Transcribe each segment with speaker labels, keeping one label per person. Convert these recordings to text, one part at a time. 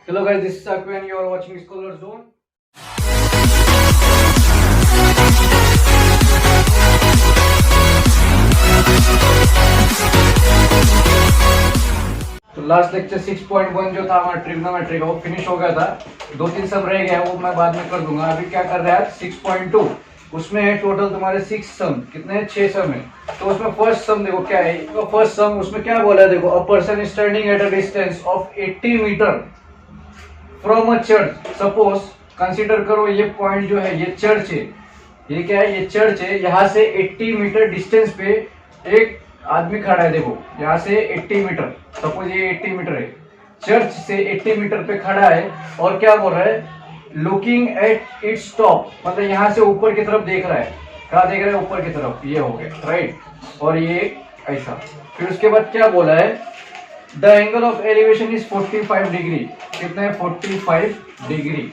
Speaker 1: Hello guys, this is Sakwe and you are watching Scholar Zone. तो last lecture 6.1 जो था हमारा trigonometry का वो फिनिश हो गया था। 2-3 सम रह गया वो मैं बाद में कर दूंगा। अभी क्या कर रहा है 6.2, उसमें है टोटल तुम्हारे 6 सम। कितने हैं? 6 सम है। तो उसमें फर्स्ट सम देखो क्या है। तो फर्स्ट सम उसमें क्या बोला है देखो, a person standing at a distance of 80 meter from a church. Suppose consider करो ये पॉइंट जो है ये चर्च है। ये क्या है? ये चर्च है। यहाँ से 80 मीटर डिस्टेंस पे एक आदमी खड़ा है। देखो यहाँ से 80 मीटर, सपोज ये 80 मीटर है, चर्च से 80 मीटर पे खड़ा है और क्या बोल रहा है, लुकिंग एट इट्स टॉप, मतलब यहाँ से ऊपर की तरफ देख रहा है। कहाँ देख रहा है? ऊपर की तरफ। ये हो गया राइट, और ये ऐसा। फिर उसके बाद क्या बोला है, the angle of elevation is 45 degree. कितना है? 45 डिग्री।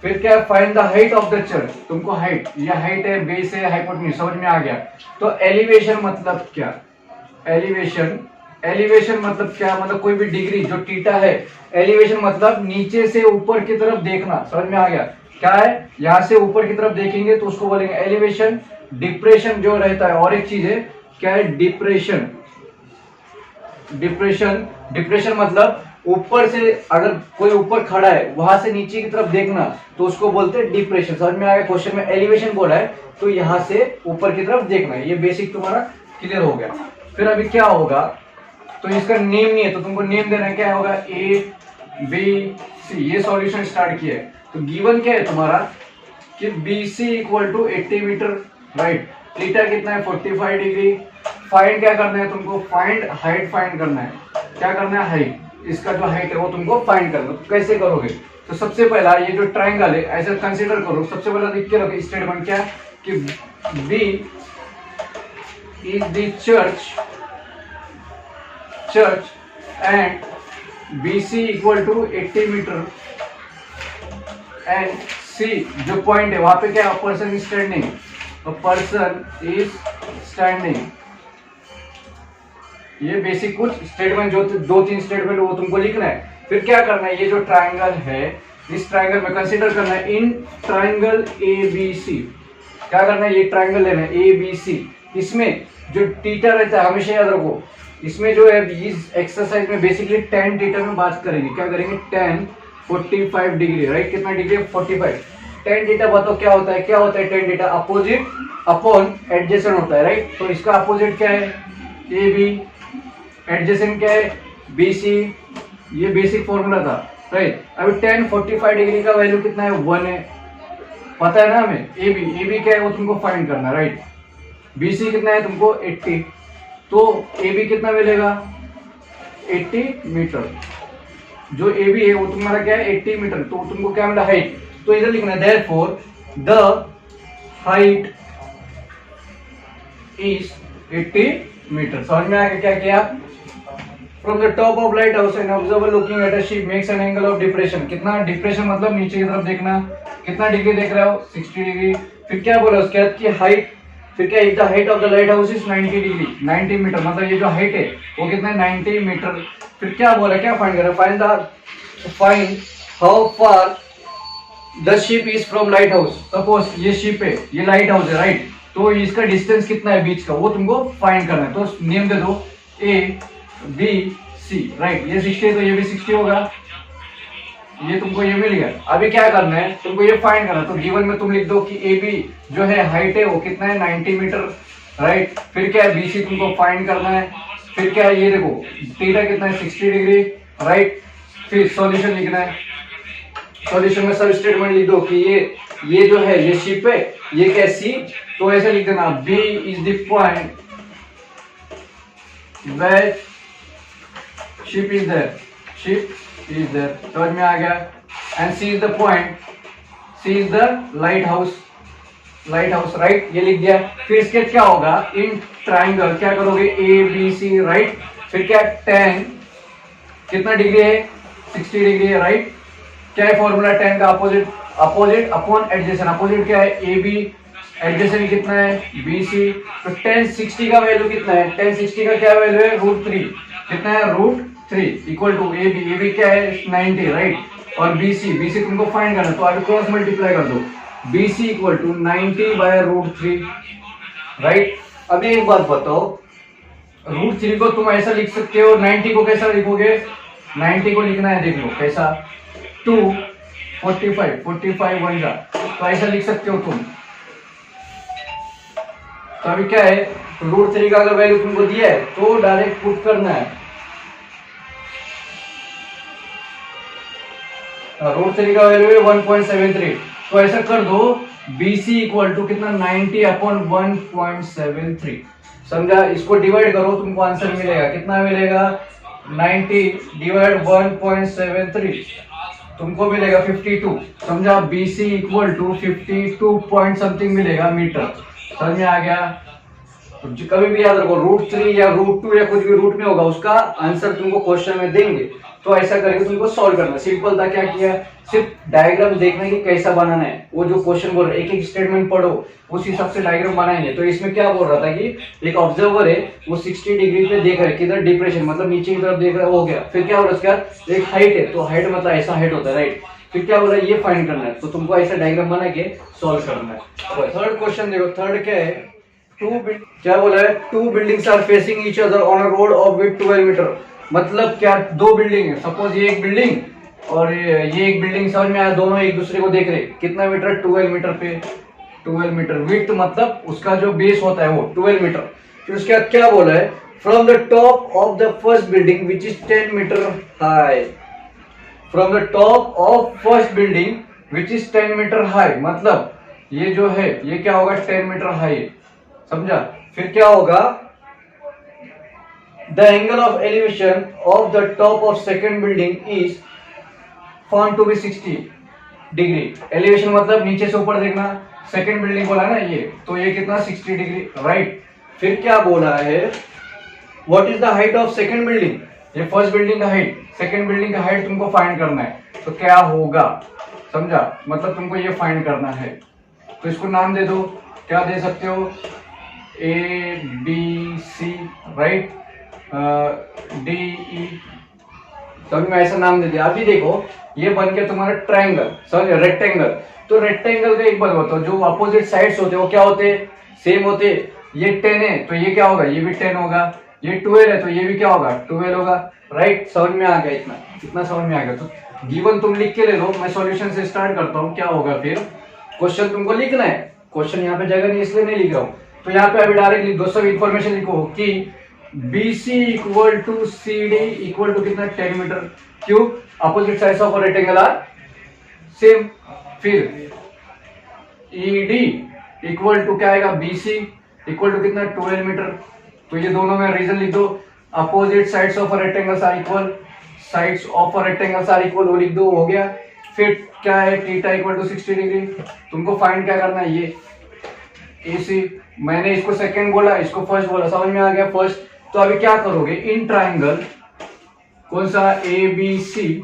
Speaker 1: फिर क्या, find the height of the church. तुमको हाइट, ये हाइट है, बेस है, हाइपोटेन्यूज, समझ में आ गया। तो एलिवेशन मतलब क्या? एलिवेशन मतलब क्या? मतलब कोई भी डिग्री जो थीटा है। एलिवेशन मतलब नीचे से ऊपर की तरफ देखना, समझ में आ गया। क्या है? यहाँ से ऊपर की तरफ देखेंगे तो उसको बोलेंगे एलिवेशन। डिप्रेशन जो रहता है, और एक चीज है क्या है, डिप्रेशन। डिप्रेशन मतलब ऊपर से अगर कोई ऊपर खड़ा है वहां से नीचे की तरफ देखना तो उसको बोलते हैं डिप्रेशन। समझ में आ गया। क्वेश्चन में एलिवेशन बोला है तो यहाँ से ऊपर की तरफ देखना है। ये बेसिक तुम्हारा क्लियर हो गया। फिर अभी क्या होगा, तो इसका नेम नहीं है तो तुमको नेम देना है। क्या होगा? A B C. ये सॉल्यूशन स्टार्ट किया है तो गिवन क्या है तुम्हारा कि B C equal to 80 meter right. Theta कितना है? 45 डिग्री। फाइंड क्या करना है तुमको? फाइंड हाइट फाइंड करना है। क्या करना है? हाइट। इसका जो हाइट है वो तुमको फाइंड करना है। तो कैसे करोगे? तो सबसे पहला ये जो ट्राइंगल है ऐसा कंसीडर करो। सबसे पहला लिख के रखो स्टेटमेंट क्या कि B is the church and B C equal to 80 metre and C जो पॉइंट है वहां पे क्या, person is standing. Person is standing. ये बेसिक कुछ स्टेटमेंट जो 2-3 स्टेटमेंट वो तुमको लिखना है। फिर क्या करना है, ये जो ट्राइंगल है इस ट्राइंगल में कंसीडर करना है इन ट्राइंगल ए बी सी। क्या करना है, ये ट्राइंगल लेना है ए बी सी। इसमें जो थीटा रहता है हमेशा याद रखो। इसमें जो है इस एक्सरसाइज में बेसिकली tan थीटा में बात करेंगे। क्या करेंगे? tan 45 degree right. कितना डिग्री? 45। tan थीटा बताओ क्या होता है? क्या होता है tan theta? Opposite upon adjacent होता है राइट। तो इसका अपोजिट क्या है? A B. एडजेसेंट क्या है? B C. ये बेसिक फॉर्मूला था राइट। अभी tan 45 डिग्री का वैल्यू कितना है? 1 है, पता है ना हमें। ए बी क्या है वो तुमको फाइंड करना राइट। बी सी कितना है तुमको? 80। तो ए बी कितना मिलेगा? 80 मीटर। जो ए बी है वो तुम्हारा क्या है? 80 मीटर। तो तुमको क्या मिला? हाइट। तो इधर लिखना है therefore the height is 80 meter. समझ में आया क्या किया? From the top of light house an observer looking at a ship makes an angle of depression. कितना डिप्रेशन मतलब नीचे की तरफ देखना। कितना डिग्री देख रहे हो? 60 डिग्री। फिर क्या बोला उसके बाद की हाइट। फिर क्या, the height of the light house is 90 degree. 90 meter मतलब ये जो हाइट है वो कितना है? 90 मीटर। फिर क्या बोला, क्या फाइंड करें? Find how far the ship is from light house. Suppose ये शिप है, ये लाइट हाउस है राइट। तो इसका डिस्टेंस कितना है बीच का वो तुमको फाइंड करना है। तो नेम दे दो ए बी सी राइट। ये 60 है तो ये भी 60 होगा। ये तुमको ये मिल गया। अभी क्या करना है तुमको? ये फाइंड करना है। तो गिवन में तुम लिख दो कि ए बी जो है हाइट है वो कितना है? 90 मीटर राइट। फिर क्या है? बी सी तुमको फाइंड करना है। फिर क्या है? ये देखो थीटा कितना है? 60 डिग्री राइट। फिर सॉल्यूशन लिखना है। सॉल्यूशन में सब स्टेटमेंट लिख दो कि ये जो है ये शिप है, ये क्या है? सी। तो ऐसे लिख देना B is the point where ship is there. Ship is there. समझ में आ गया। And C is the point, C is the light house right. ये लिख दिया। फिर इसके क्या होगा? इन ट्राइंगल क्या करोगे? A B C right. फिर क्या? tan कितना डिग्री है? 60 डिग्री है राइट। क्या है फॉर्मूला tan का? Opposite upon adjacent. अपोजिट क्या है? A B. एडजेसेंट कितना है? B C. तो tan 60 का वैल्यू कितना है? tan 60 का क्या वैल्यू है? √3। कितना है? √3 इक्वल टू ए बी क्या है? 90 राइट। और BC, BC तुमको फाइंड करना, तो अभी क्रॉस मल्टीप्लाई कर दो, BC इक्वल टू 90/√3, राइट। अभी एक बात बताओ, √3 को तुम ऐसा लिख सकते हो, 90 को कैसा लिखोगे, 90 को लिखना है, देख लो कैसा, 2 45 1 जा, तो ऐसा लिख सकते हो तुम। तो अभी क्या है, √3 का अगर वैल्यू तुमको दिया है तो डायरेक्ट पुट करना है, √3 का वैल्यू है 1.73, तो ऐसा कर दो, BC इक्वल टू कितना, 90/1.73, समझा। इसको डिवाइड करो, तुमको आंसर मिलेगा, कितना मिलेगा, 90/1.73, तुमको मिलेगा 52, समझा। BC equal to 52 point something मिलेगा मीटर, समझ में आ गया। तो कभी भी याद रखो, √3 या √2 या कुछ भी रूट में होगा, उसका आंसर तुमको क्वेश्चन में देंगे, तो ऐसा करके तुमको सॉल्व करना। सिंपल था, क्या किया, सिर्फ डायग्राम देखना कि कैसा बनाना है, वो जो क्वेश्चन बोल रहे एक एक स्टेटमेंट पढ़ो, उस हिसाब से डायग्राम बनाएंगे। तो इसमें क्या बोल रहा था कि एक ऑब्जर्वर है, वो 60 डिग्री पे देख रहा है, किधर डिप्रेशन मतलब नीचे की तरफ देख रहा है, हो गया। फिर क्या हो रहा है, उसका एक हाइट है, तो हाइट मतलब ऐसा हाइट होता है, राइट। फिर क्या बोला, ये फाइंड करना है, तो तुमको ऐसा डायग्राम बना के सॉल्व करना है। थर्ड क्वेश्चन देखो, थर्ड क्या है, क्या बोला है, 2 buildings are facing each other on a road of width 12 meter, मतलब क्या, 2 बिल्डिंग है, सपोज ये एक बिल्डिंग और ये एक बिल्डिंग, समझ में आया, दोनों एक दूसरे को देख रहे, कितना मीटर, 12 मीटर पे, 12 मीटर विड्थ मतलब उसका जो बेस होता है वो 12 मीटर। फिर उसके बाद क्या बोला है, from the top of the first building which is 10 meter high, from the top of first building which is 10 meter high, मतलब ये जो है ये क्या होगा, 10 मीटर हाई, समझा। फिर क्या होगा, the angle of elevation of the top of second building is found to be 60 degree, elevation मतलब नीचे से ऊपर देखना, सेकेंड बिल्डिंग बोला ना ये, तो ये कितना, 60 डिग्री, राइट। फिर क्या बोला है, what is the height of second building, ये फर्स्ट बिल्डिंग का हाइट, सेकेंड बिल्डिंग का हाइट तुमको फाइंड करना है, तो क्या होगा, समझा, मतलब तुमको ये फाइंड करना है। तो इसको नाम दे दो, क्या दे सकते हो, ABC, राइट, DE, समझ में, ऐसा नाम दे दिया। अभी देखो ये बन के तुम्हारा ट्रायंगल, समझ, रेक्टेंगल। तो रेक्टेंगल का एक बात बताओ, जो अपोजिट साइड्स होते हैं वो क्या होते हैं, सेम होते। ये 10 है तो ये क्या होगा, ये भी 10 होगा, ये 12 है तो ये भी क्या होगा, 12 होगा, राइट। समझ में आ गया, इतना समझ में आ गया। तो गिवन तुम लिख के ले लो, मैं सॉल्यूशन से स्टार्ट करता हूँ। क्या होगा फिर, क्वेश्चन तुमको लिखना है, क्वेश्चन यहाँ पे जगह नहीं इसलिए नहीं लिख रहा हूँ, तो यहाँ पे अभी डायरेक्ट लिख दो, सब इन्फॉर्मेशन लिखो कि BC equal to CD equal to कितना, 10 meter cube, opposite sides of rectangle are same. फिर ED इक्वल टू क्या आएगा, BC इक्वल टू कितना, 12 मीटर, तो ये दोनों में रीजन लिख दो, opposite sides of rectangles are equal, sides of rectangles are equal, वो लिख दो, हो गया। फिर क्या है, थीटा इक्वल टू 60 डिग्री, तुमको फाइंड क्या करना है, ये AC, मैंने इसको सेकंड बोला, इसको फर्स्ट बोला, समझ में आ गया, फर्स्ट। तो अभी क्या करोगे, इन ट्राइंगल कौन सा, ABC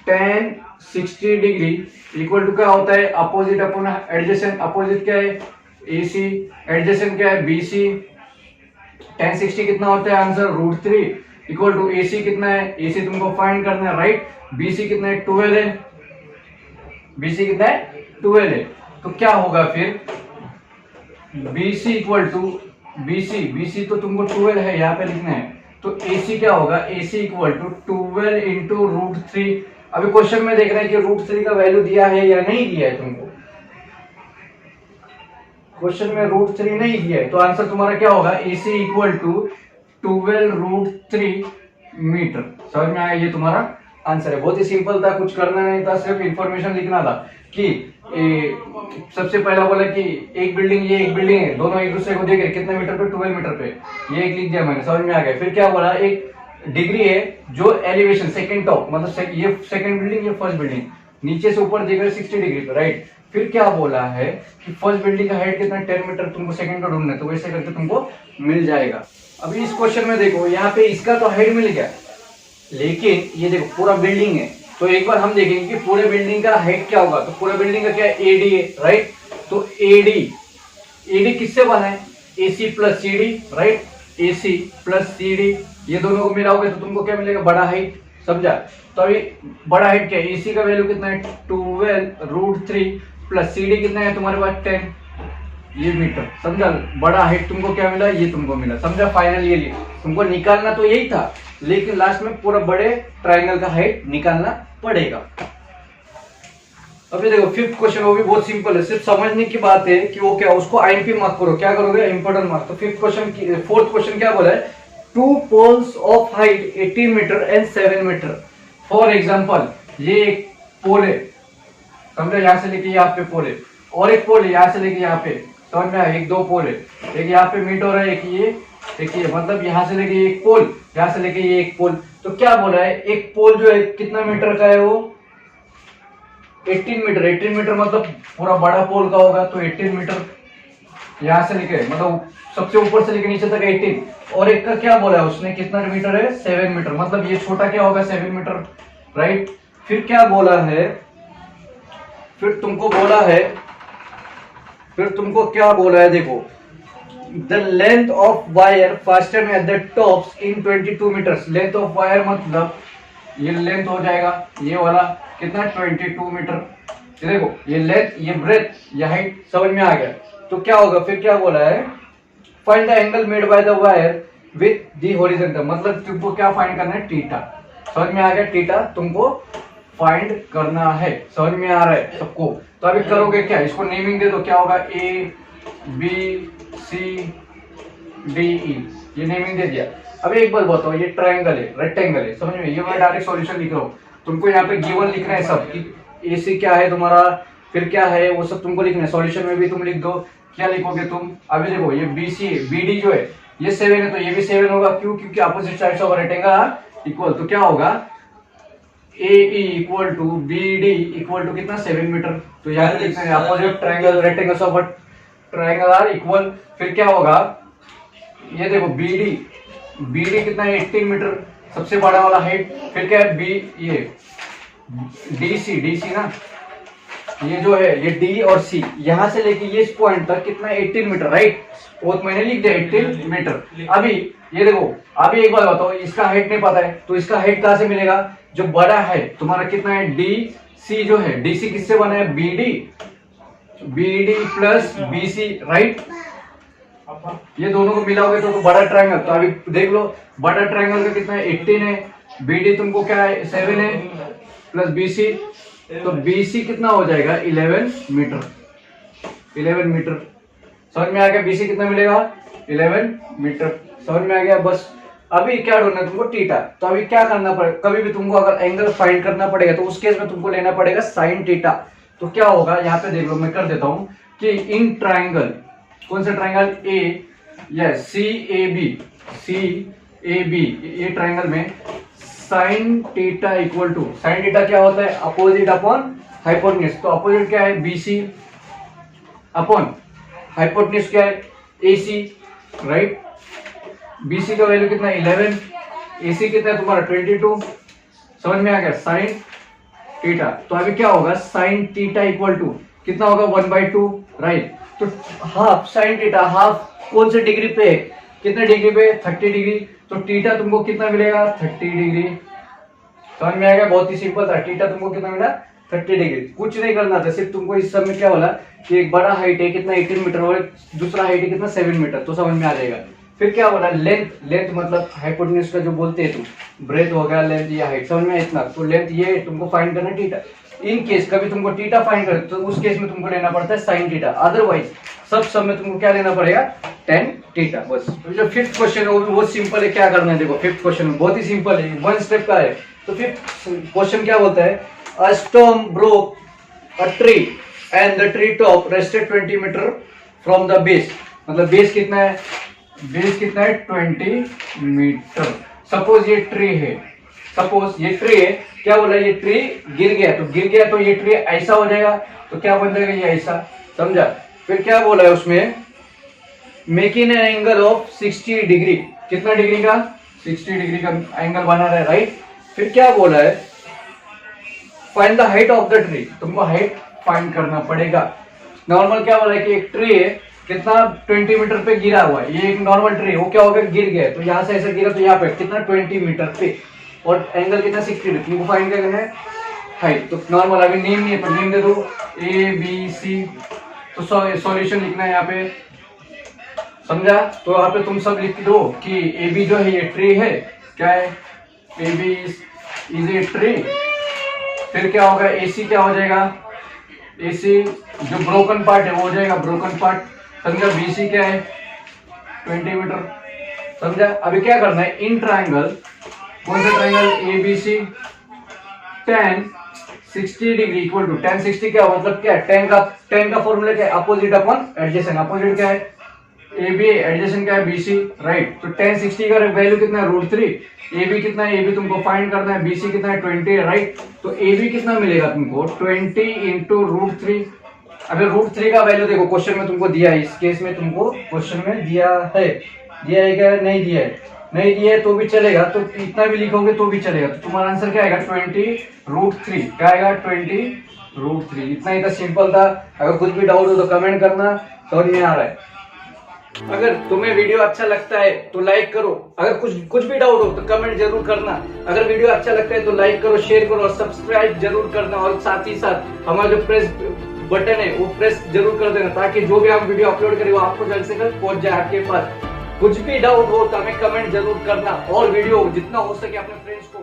Speaker 1: tan 60 degree equal to क्या होता है, अपोजिट अपॉन एडजेसेंट, अपोजिट क्या है AC, एडजेसेंट क्या है BC, tan 60 कितना होता है, आंसर √3 इक्वल टू AC कितना है, AC तुमको फाइंड करना है, राइट। BC कितना है, 12 है, BC कितना है, 12 है। तो क्या होगा फिर, BC इक्वल टू BC तो तुमको 12 है, यहाँ पे लिखना है, तो AC क्या होगा, AC इक्वल टू 12 इंटू √3। अभी क्वेश्चन में देख रहे हैं कि √3 का वैल्यू दिया है या नहीं दिया है, तुमको क्वेश्चन में √3 नहीं दिया है, तो आंसर तुम्हारा क्या होगा, AC इक्वल टू 12 √3 मीटर। समझ में आया, ये तुम्हारा आंसर है। बहुत ही सिंपल था, कुछ करना नहीं था, सिर्फ इंफॉर्मेशन लिखना था कि सबसे पहला बोला कि एक बिल्डिंग, ये एक बिल्डिंग है, दोनों एक दूसरे को देख रहे, कितने मीटर पे, 12 मीटर पे, ये एक लिख दिया मैंने, समझ में आ गया। फिर क्या बोला, एक डिग्री है जो एलिवेशन सेकंड टॉप, मतलब ये सेकंड बिल्डिंग, ये फर्स्ट बिल्डिंग, नीचे से ऊपर देख रहे 60 डिग्री पे, राइट। फिर क्या बोला है कि फर्स्ट बिल्डिंग का हाइट कितना, 10 मीटर, तुमको सेकंड का ढूंढना है, तो वैसे करके तुमको मिल जाएगा। अभी इस क्वेश्चन में देखो, यहाँ पे इसका तो हाइट मिल गया, लेकिन ये देखो पूरा बिल्डिंग है, तो एक बार हम देखेंगे कि पूरे बिल्डिंग का हाइट क्या होगा। तो पूरे बिल्डिंग का क्या है, AD है, राइट। तो AD किससे बना है, AC plus CD, right. AC plus CD, ये दोनों को मिलाओगे तो तुमको क्या मिलेगा, बड़ा हाइट। समझा। तो अभी बड़ा हाइट क्या है, AC का वैल्यू कितना है 12√3 प्लस CD कितना है तुम्हारे पास 10, ये मीटर, समझा। बड़ा हाइट तुमको क्या मिला, ये तुमको मिला, समझा। फाइनल ये तुमको निकालना तो यही था, लेकिन लास्ट में पूरा बड़े ट्राइंगल का हाइट निकालना पड़ेगा। अभी देखो फिफ्थ क्वेश्चन, वो भी बहुत सिंपल है, सिर्फ समझने की बात है कि वो क्या, उसको IMP मार्क करो, क्या करोगे, इंपोर्टेंट मार्क। तो फिफ्थ क्वेश्चन की फोर्थ क्वेश्चन क्या बोला है, 2 poles of height 18 meter and 7 meter. For example ये एक पोल है, समझो, यहाँ से लेके यहाँ पे पोल है, और एक पोल है यहाँ से लेके यहाँ पे, समझ में आया, एक दो पोल है, एक यहाँ पे मीट हो रहा है, एक ये, मतलब यहाँ से लेके एक पोल, यहाँ से लेके ये एक पोल। तो क्या बोला है, एक पोल जो है कितना मीटर का है, वो 18 मीटर। 18 मीटर मतलब पूरा बड़ा पोल का होगा, तो 18 मीटर यहाँ से लेके, मतलब सबसे ऊपर से लेके नीचे तक 18, और एक का क्या बोला है उसने, कितना मीटर है, 7 मीटर, मतलब ये छोटा क्या होगा, 7 मीटर, राइट। फिर क्या बोला है, फिर तुमको क्या बोला है, देखो, the length of wire fasten at the tops in 22 meters. Length of wire मतलब ये लेंथ हो जाएगा, ये वाला कितना 22 मीटर। ये देखो, ये लेंथ, ये ब्रेथ, ये हाइट, समझ में आ गया। तो क्या होगा, फिर क्या बोला है, find the angle made by the wire with the horizontal, मतलब तुमको क्या फाइंड करना है, थीटा। समझ में आ गया, थीटा तुमको फाइंड करना है, समझ में आ रहा है सबको। तो अभी करोगे क्या, इसको नेमिंग दे दो, क्या होगा, ABCDE, ये नेमिंग दे दिया। अब एक बात बताओ, ये ट्रायंगल है, रेक्टेंगल है, समझ में, ये मैं डायरेक्ट सॉल्यूशन लिख रहा हूँ, तुमको यहाँ पे गिवन लिखना है सब, कि AC क्या है तुम्हारा, फिर क्या है, वो सब तुमको लिखना है। सॉल्यूशन में भी तुम लिख दो, क्या लिखोगे तुम, अभी देखो ये BC है, BD जो है ये 7 है, तो ये भी 7 होगा, क्यों, क्योंकि opposite sides of rectangle are equal. तो क्या होगा, AE equal to BD equal to कितना, 7 मीटर। तो यहाँ पे लिखना है opposite triangle rectangles of triangle are equal. फिर क्या होगा, ये देखो BD कितना है, 18 मीटर, सबसे बड़ा वाला हाइट। फिर क्या है, ये DC ना, ये जो है ये D और C, यहां से लेके ये इस पॉइंट तक कितना, 18 मीटर, राइट। वो तो मैंने लिख दिया 18 मीटर। अभी ये देखो, अभी एक बार बताओ, इसका हाइट नहीं पता है, तो इसका हाइट कहां से मिलेगा, जो बड़ा है तुम्हारा कितना है, DC जो है, DC किससे बना है, BD प्लस BC, राइट। ये दोनों को मिलाओगे तो बड़ा ट्रायंगल। तो अभी देख लो, बड़ा ट्रायंगल का कितना है, 18 है, BD तुमको क्या है, 7 है, प्लस BC, तो BC कितना हो जाएगा, 11 मीटर। 11 मीटर, समझ में आ गया, BC कितना मिलेगा, 11 मीटर, समझ में आ गया। बस अभी क्या ढूंढना है तुमको, थीटा। तो अभी क्या करना पड़ेगा, कभी भी तुमको अगर एंगल फाइंड करना पड़ेगा तो उस केस में तुमको लेना पड़ेगा साइन थीटा। तो क्या होगा, यहाँ पे देख लो, मैं कर देता हूं कि इन ट्राइंगल, कौन सा ट्राइंगल, CAB, ये ट्राइंगल में sine theta equal to, sine theta क्या होता है, अपोजिट अपॉन हाइपोटेन्यूज। तो अपोजिट क्या है, BC अपॉन हाइपोटेन्यूज क्या है, AC, राइट। BC का वैल्यू कितना, 11, AC कितना है तुम्हारा, 22, समझ में आ गया, साइन थीटा। तो अभी क्या होगा, साइन थीटा इक्वल टू कितना होगा, 1/2, राइट। तो हाफ साइन थीटा, हाफ कौन से डिग्री पे है, कितने डिग्री पे, 30 डिग्री। तो थीटा तुमको कितना मिलेगा, 30 डिग्री, समझ में आएगा, बहुत ही सिंपल था। थीटा तुमको कितना मिला, 30 डिग्री। कुछ नहीं करना था, सिर्फ तुमको इस समय क्या बोला कि एक बड़ा हाइट है कितना, 18 मीटर, और दूसरा हाइट है कितना, 7 मीटर, तो समझ में आ जाएगा। फिर क्या बोला, लेंथ मतलब हाइपोटेन्यूज का जो बोलते हैं तुम, ब्रेथ हो गया, लेंथ या हाइट, समझ में इतना। तो लेंथ ये तुमको फाइंड करना थीटा। इन केस कभी तुमको थीटा फाइंड करे तो उस केस में तुमको लेना पड़ता है साइन थीटा, अदरवाइज सब में तुमको क्या लेना पड़ेगा, टेन थीटा। बस जो फिफ्थ क्वेश्चन है वो भी बहुत सिंपल है, क्या करना है देखो, फिफ्थ क्वेश्चन बहुत ही सिंपल है, 1 स्टेप का है। तो फिफ्थ क्वेश्चन क्या बोलता है, a storm broke a tree and the tree top rested 20 meter from the base. मतलब बेस कितना है, 20 मीटर। सपोज ये ट्री है, क्या बोला, ये ट्री गिर गया तो ये ट्री ऐसा हो जाएगा, तो क्या बन जाएगा, ये ऐसा, समझा। फिर क्या बोला है उसमें, making an angle of 60 degree, कितना डिग्री का, 60 डिग्री का एंगल बना रहा है, राइट। फिर क्या बोला है, find the height of the tree, तुमको हाइट फाइंड करना पड़ेगा। नॉर्मल क्या बोला है कि एक ट्री है कितना, 20 मीटर पे गिरा हुआ है, ये एक नॉर्मल ट्री है, वो क्या होगा, गिर गया, तो यहाँ से ऐसा गिरा, तो यहाँ पे कितना, 20 मीटर पे। और एंगल कितना 60 डिग्री, तुमको फाइंड करना है हाइट। तो नॉर्मल अभी नेम नहीं है तो नेम दे दो ए बी सी। तो सॉल्यूशन लिखना है यहाँ पे, समझा। तो यहाँ पे तुम सब लिख दो कि ए बी जो है ये ट्री है, क्या है, A B is a tree. फिर क्या होगा, ए सी क्या हो जाएगा, ए सी जो ब्रोकन पार्ट है वो हो जाएगा ब्रोकन पार्ट, समझा। बी सी क्या है 20 मीटर, समझा। अभी क्या करना है, इन ट्राइंगल, कौन सा triangle, A B C, tan 60 degree equal to tan 60 क्या मतलब क्या है, tan का फॉर्मूला क्या है, अपोजिट अपॉन एडजेसेंट। अपोजिट क्या है, ए बी, एडजेसेंट क्या है बी सी, राइट। तो tan 60 का वैल्यू कितना है √3, ए बी कितना है, ए बी तुमको फाइंड करना है, बी सी कितना है 20 है, राइट। तो ए बी कितना मिलेगा तुमको 20 इंटू √3। अगर √3 का वैल्यू देखो क्वेश्चन में तुमको दिया है, इस केस में तुमको क्वेश्चन में दिया है क्या, नहीं दिया है, नहीं दिया है तो भी चलेगा, तो इतना भी लिखोगे तो भी चलेगा। तो तुम्हारा आंसर क्या आएगा 20√3, क्या आएगा 20√3। इतना ही था, सिंपल था। अगर कुछ भी डाउट हो तो कमेंट करना, समझ में आ रहा है। अगर तुम्हें वीडियो अच्छा लगता है तो लाइक करो, अगर कुछ भी डाउट हो तो कमेंट जरूर करना। अगर वीडियो अच्छा लगता है तो लाइक करो, शेयर करो और सब्सक्राइब जरूर करना। और साथ ही साथ हमारा जो प्रेस बटन है वो प्रेस जरूर कर देना, ताकि जो भी हम वीडियो अपलोड करें वो आपको जल्द से जल्द पहुंच जाए आपके पास। कुछ भी डाउट हो तो हमें कमेंट जरूर करना, और वीडियो जितना हो सके अपने फ्रेंड्स को